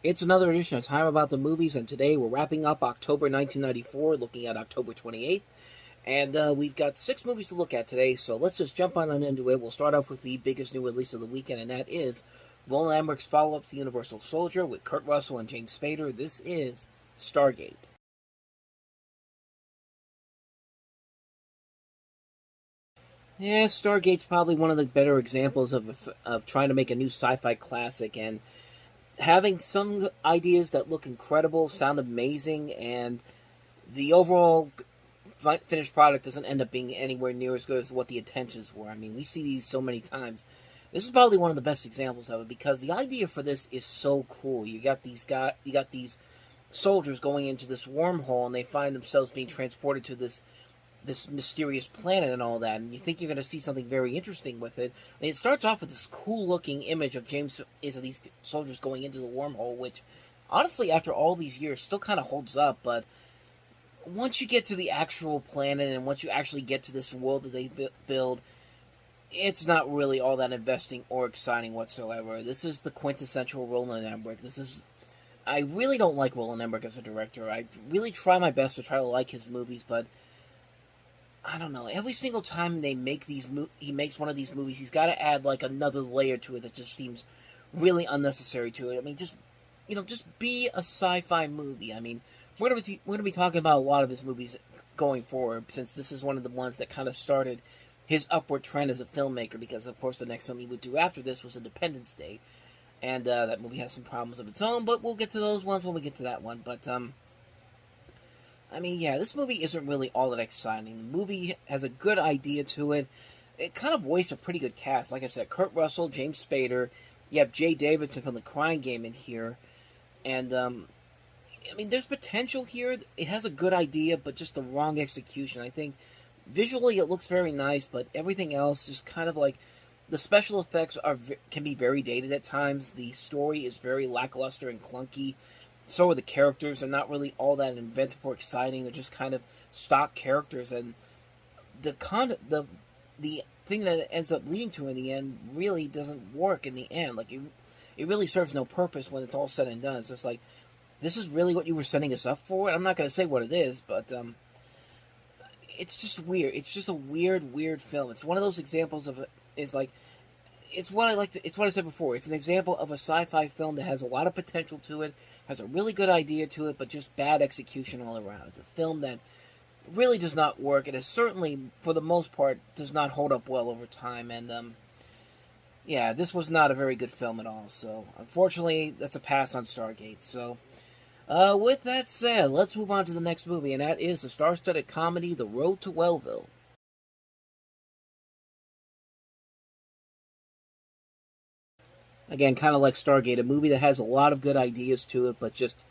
It's another edition of Time About the Movies, and today we're wrapping up October 1994, looking at October 28th. And we've got 6 movies to look at today, so let's just jump on into it. We'll start off with the biggest new release of the weekend, and that is Roland Emmerich's follow-up to Universal Soldier with Kurt Russell and James Spader. This is Stargate. Yeah, Stargate's probably one of the better examples of trying to make a new sci-fi classic and having some ideas that look incredible, sound amazing, and the overall finished product doesn't end up being anywhere near as good as what the intentions were. I mean, we see these so many times. This is probably one of the best examples of it because the idea for this is so cool. You got these soldiers going into this wormhole, and they find themselves being transported to this mysterious planet and all that, and you think you're going to see something very interesting with it. And it starts off with this cool-looking image of these soldiers going into the wormhole, which, honestly, after all these years, still kind of holds up, but once you get to the actual planet and once you actually get to this world that they build, it's not really all that investing or exciting whatsoever. This is the quintessential Roland Emmerich. I really don't like Roland Emmerich as a director. I really try my best to try to like his movies, but I don't know. Every single time he makes one of these movies, he's got to add like another layer to it that just seems really unnecessary to it. I mean, just be a sci-fi movie. I mean, we're gonna be talking about a lot of his movies going forward, since this is one of the ones that kind of started his upward trend as a filmmaker. Because of course, the next film he would do after this was Independence Day, and that movie has some problems of its own. But we'll get to those ones when we get to that one. But I mean, yeah, this movie isn't really all that exciting. The movie has a good idea to it. It kind of wastes a pretty good cast. Like I said, Kurt Russell, James Spader. You have Jay Davidson from The Crying Game in here. And, I mean, there's potential here. It has a good idea, but just the wrong execution. I think visually it looks very nice, but everything else just kind of like... The special effects can be very dated at times. The story is very lackluster and clunky. So are the characters. They're not really all that inventive or exciting. They're just kind of stock characters, and the thing that it ends up leading to in the end really doesn't work in the end. Like it really serves no purpose when it's all said and done. It's just like, this is really what you were setting us up for. And I'm not going to say what it is, but it's just weird. It's just a weird film. It's one of those examples of it's what I said before. It's an example of a sci-fi film that has a lot of potential to it, has a really good idea to it, but just bad execution all around. It's a film that really does not work, and it certainly, for the most part, does not hold up well over time. And yeah, this was not a very good film at all. So unfortunately, that's a pass on Stargate. So with that said, let's move on to the next movie, and that is the star-studded comedy The Road to Wellville. Again, kind of like Stargate, a movie that has a lot of good ideas to it, but just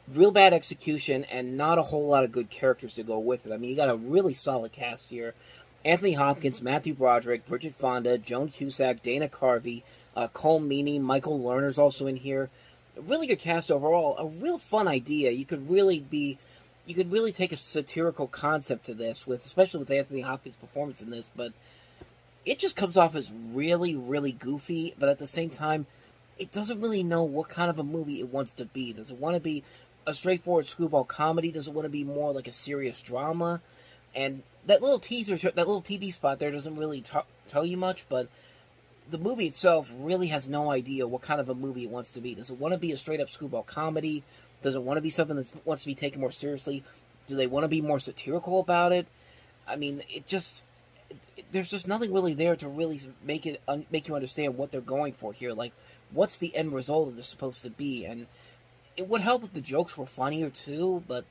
real bad execution and not a whole lot of good characters to go with it. I mean, you got a really solid cast here. Anthony Hopkins, Matthew Broderick, Bridget Fonda, Joan Cusack, Dana Carvey, Cole Meany, Michael Lerner's also in here. A really good cast overall. A real fun idea. You could really take a satirical concept to this, especially with Anthony Hopkins' performance in this, but it just comes off as really goofy, but at the same time, it doesn't really know what kind of a movie it wants to be. Does it want to be a straightforward screwball comedy? Does it want to be more like a serious drama? And that little TV spot there doesn't really tell you much, but the movie itself really has no idea what kind of a movie it wants to be. Does it want to be a straight-up screwball comedy? Does it want to be something that wants to be taken more seriously? Do they want to be more satirical about it? I mean, there's just nothing really there to really make you understand what they're going for here. Like, what's the end result of this supposed to be? And it would help if the jokes were funnier too, but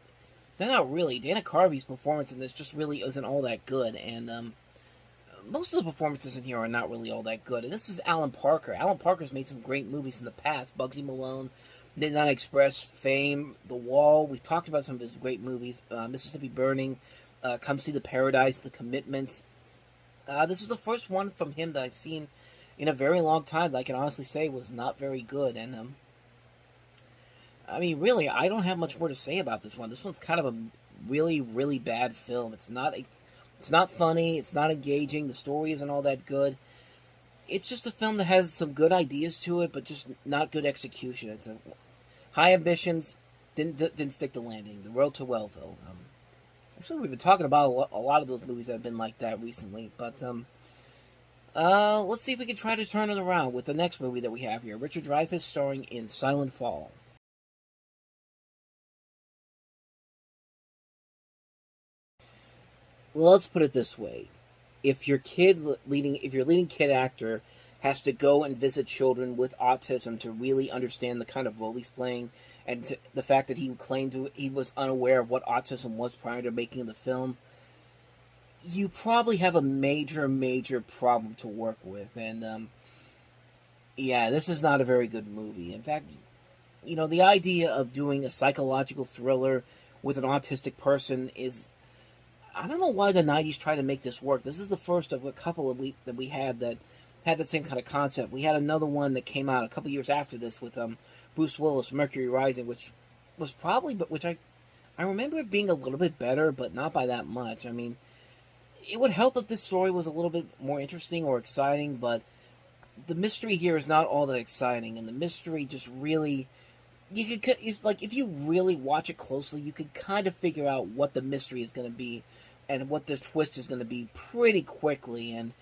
they're not really. Dana Carvey's performance in this just really isn't all that good, and most of the performances in here are not really all that good. And this is Alan Parker. Alan Parker's made some great movies in the past. Bugsy Malone, Midnight Express, Fame, The Wall. We've talked about some of his great movies. Mississippi Burning, Come See the Paradise, The Commitments. This is the first one from him that I've seen in a very long time that I can honestly say was not very good. And, I mean, really, I don't have much more to say about this one. This one's kind of a really bad film. It's not funny. It's not engaging. The story isn't all that good. It's just a film that has some good ideas to it, but just not good execution. High ambitions, didn't stick the landing. The Road to Wellville. Actually, we've been talking about a lot of those movies that have been like that recently, but let's see if we can try to turn it around with the next movie that we have here. Richard Dreyfuss starring in Silent Fall. Well, let's put it this way: if your leading kid actor has to go and visit children with autism to really understand the kind of role he's playing, and the fact that he was unaware of what autism was prior to making the film, you probably have a major problem to work with. And yeah, this is not a very good movie. In fact, the idea of doing a psychological thriller with an autistic person is, I don't know why the '90s tried to make this work. This is the first of a couple of that we had that had that same kind of concept. We had another one that came out a couple years after this with Bruce Willis, Mercury Rising, which was probably, but which I remember it being a little bit better, but not by that much. I mean, it would help if this story was a little bit more interesting or exciting, but the mystery here is not all that exciting, and the mystery just really, it's like, if you really watch it closely, you could kind of figure out what the mystery is going to be and what the twist is going to be pretty quickly. And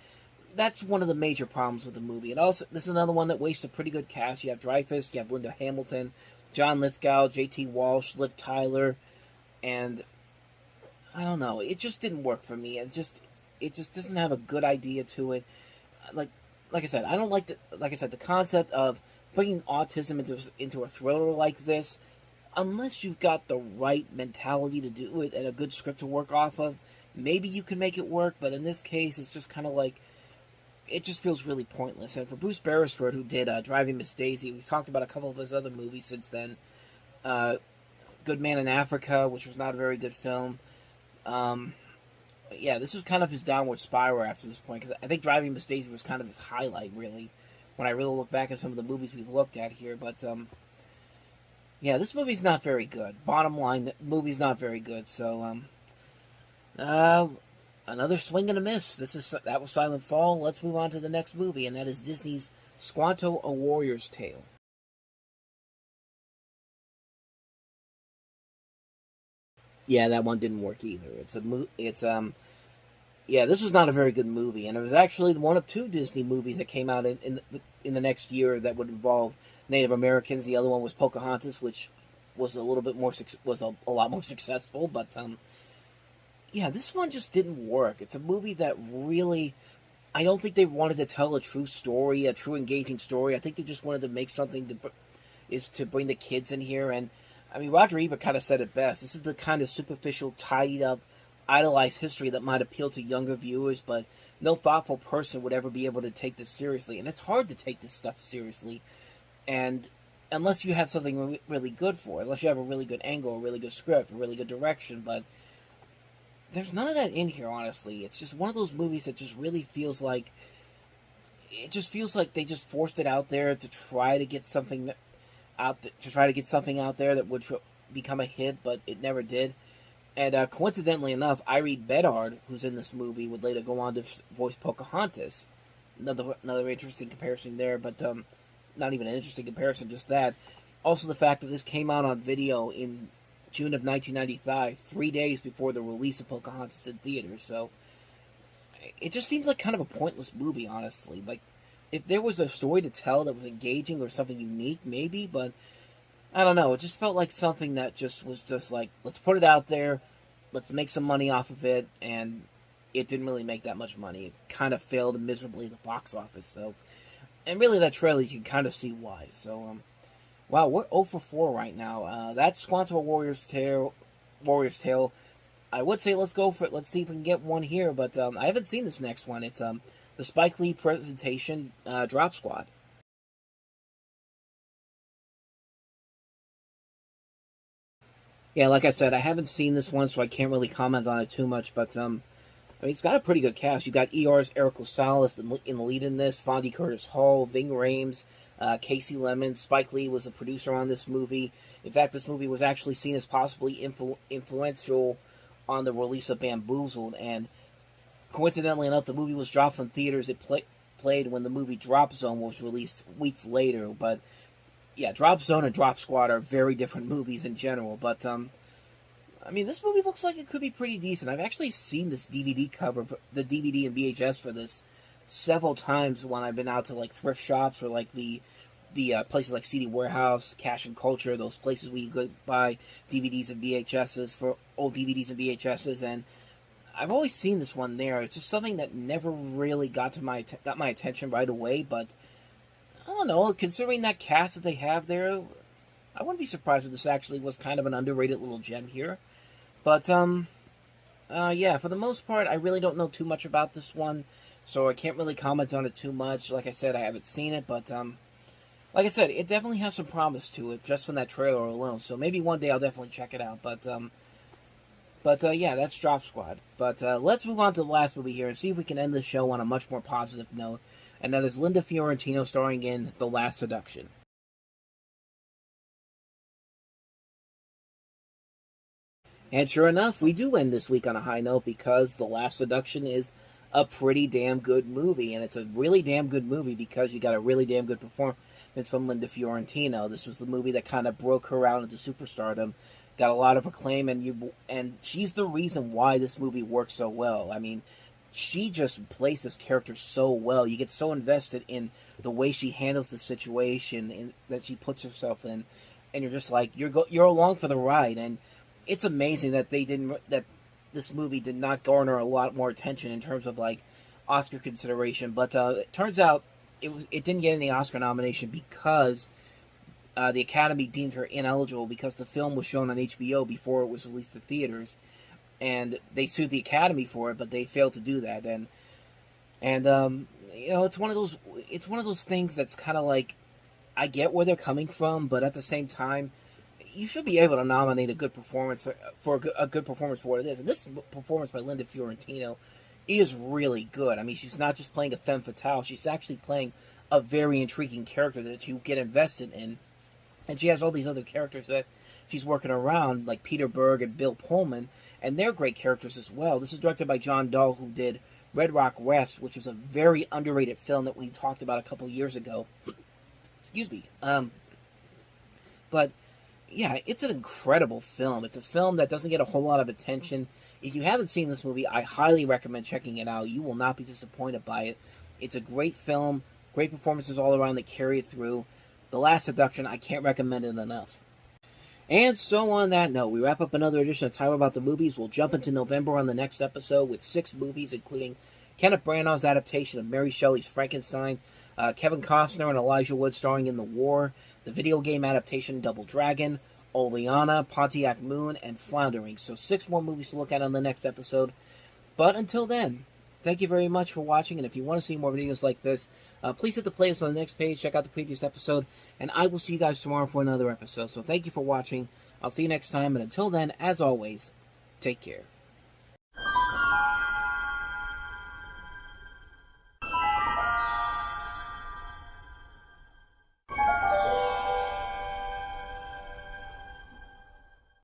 that's one of the major problems with the movie. And also, this is another one that wastes a pretty good cast. You have Dreyfuss, you have Linda Hamilton, John Lithgow, J.T. Walsh, Liv Tyler, and I don't know. It just didn't work for me. It just doesn't have a good idea to it. Like I said, I don't like the concept of bringing autism into a thriller like this, unless you've got the right mentality to do it and a good script to work off of. Maybe you can make it work, but in this case, it's just kind of like, it just feels really pointless. And for Bruce Beresford, who did Driving Miss Daisy, we've talked about a couple of his other movies since then. Good Man in Africa, which was not a very good film. Yeah, this was kind of his downward spiral after this point, because I think Driving Miss Daisy was kind of his highlight, really, when I really look back at some of the movies we've looked at here. But yeah, this movie's not very good. Bottom line, the movie's not very good. So another swing and a miss. That was Silent Fall. Let's move on to the next movie, and that is Disney's Squanto: A Warrior's Tale. Yeah, that one didn't work either. Yeah, this was not a very good movie, and it was actually one of two Disney movies that came out in the next year that would involve Native Americans. The other one was Pocahontas, which was a little bit more a lot more successful. But yeah, this one just didn't work. It's a movie that really, I don't think they wanted to tell a true story, a true engaging story. I think they just wanted to make something to bring the kids in here. And I mean, Roger Ebert kind of said it best. This is the kind of superficial, tidied up, idolized history that might appeal to younger viewers, but no thoughtful person would ever be able to take this seriously. And it's hard to take this stuff seriously, and unless you have something really good for it, unless you have a really good angle, a really good script, a really good direction. But there's none of that in here, honestly. It's just one of those movies that just really feels like, it just feels like they just forced it out there to try to get something out there that would become a hit, but it never did. And coincidentally enough, Irene Bedard, who's in this movie, would later go on to voice Pocahontas. Another interesting comparison there, but not even an interesting comparison, just that. Also, the fact that this came out on video in June of 1995, 3 days before the release of Pocahontas in theaters. So it just seems like kind of a pointless movie, honestly. Like, if there was a story to tell that was engaging or something unique, maybe, but I don't know. It just felt like something that just was just like, let's put it out there, let's make some money off of it, and it didn't really make that much money. It kind of failed miserably at the box office. So, and really, that trailer, you can kind of see why. So, wow, we're 0 for 4 right now. That's Squanto: A Warrior's Tale. I would say let's go for it. Let's see if we can get one here, but I haven't seen this next one. It's the Spike Lee presentation, Drop Squad. Yeah, like I said, I haven't seen this one, so I can't really comment on it too much. But I mean, it's got a pretty good cast. You got ER's Eric Gonzalez in the lead in this, Fondy Curtis Hall, Ving Rhames, Casey Lemon. Spike Lee was the producer on this movie. In fact, this movie was actually seen as possibly influential on the release of Bamboozled. And coincidentally enough, the movie was dropped from theaters. It played when the movie Drop Zone was released weeks later. But yeah, Drop Zone and Drop Squad are very different movies in general, but I mean, this movie looks like it could be pretty decent. I've actually seen this DVD cover, the DVD and VHS for this, several times when I've been out to like thrift shops or like the places like CD Warehouse, Cash and Culture, those places where you go buy DVDs and VHSs for old DVDs and VHSs, and I've always seen this one there. It's just something that never really got my attention right away, but I don't know. Considering that cast that they have there, I wouldn't be surprised if this actually was kind of an underrated little gem here. But yeah, for the most part, I really don't know too much about this one, so I can't really comment on it too much. Like I said, I haven't seen it, but like I said, it definitely has some promise to it just from that trailer alone. So maybe one day I'll definitely check it out. But yeah, that's Drop Squad. But let's move on to the last movie here and see if we can end the show on a much more positive note, and that is Linda Fiorentino starring in The Last Seduction. And sure enough, we do end this week on a high note because The Last Seduction is a pretty damn good movie. And it's a really damn good movie because you got a really damn good performance from Linda Fiorentino. This was the movie that kind of broke her out into superstardom, got a lot of acclaim, and she's the reason why this movie works so well. I mean, she just plays this character so well. You get so invested in the way she handles the situation that she puts herself in, and you're just like you're along for the ride. And it's amazing that that this movie did not garner a lot more attention in terms of like Oscar consideration. But it turns out it didn't get any Oscar nomination because the Academy deemed her ineligible because the film was shown on HBO before it was released to theaters, and they sued the Academy for it, but they failed to do that. And you know, it's one of those things that's kind of like, I get where they're coming from, but at the same time, you should be able to nominate a good performance for a good performance for what it is. And this performance by Linda Fiorentino is really good. I mean, she's not just playing a femme fatale; she's actually playing a very intriguing character that you get invested in. And she has all these other characters that she's working around, like Peter Berg and Bill Pullman, and they're great characters as well. This is directed by John Dahl, who did Red Rock West, which was a very underrated film that we talked about a couple years ago. Excuse me. But yeah, it's an incredible film. It's a film that doesn't get a whole lot of attention. If you haven't seen this movie, I highly recommend checking it out. You will not be disappointed by it. It's a great film, great performances all around that carry it through. The Last Seduction, I can't recommend it enough. And so on that note, we wrap up another edition of Time About the Movies. We'll jump into November on the next episode with 6 movies, including Kenneth Branagh's adaptation of Mary Shelley's Frankenstein, Kevin Costner and Elijah Wood starring in The War, the video game adaptation Double Dragon, Oleana, Pontiac Moon, and Floundering. So 6 more movies to look at on the next episode. But until then, thank you very much for watching, and if you want to see more videos like this, please hit the playlist on the next page, check out the previous episode, and I will see you guys tomorrow for another episode. So thank you for watching, I'll see you next time, and until then, as always, take care.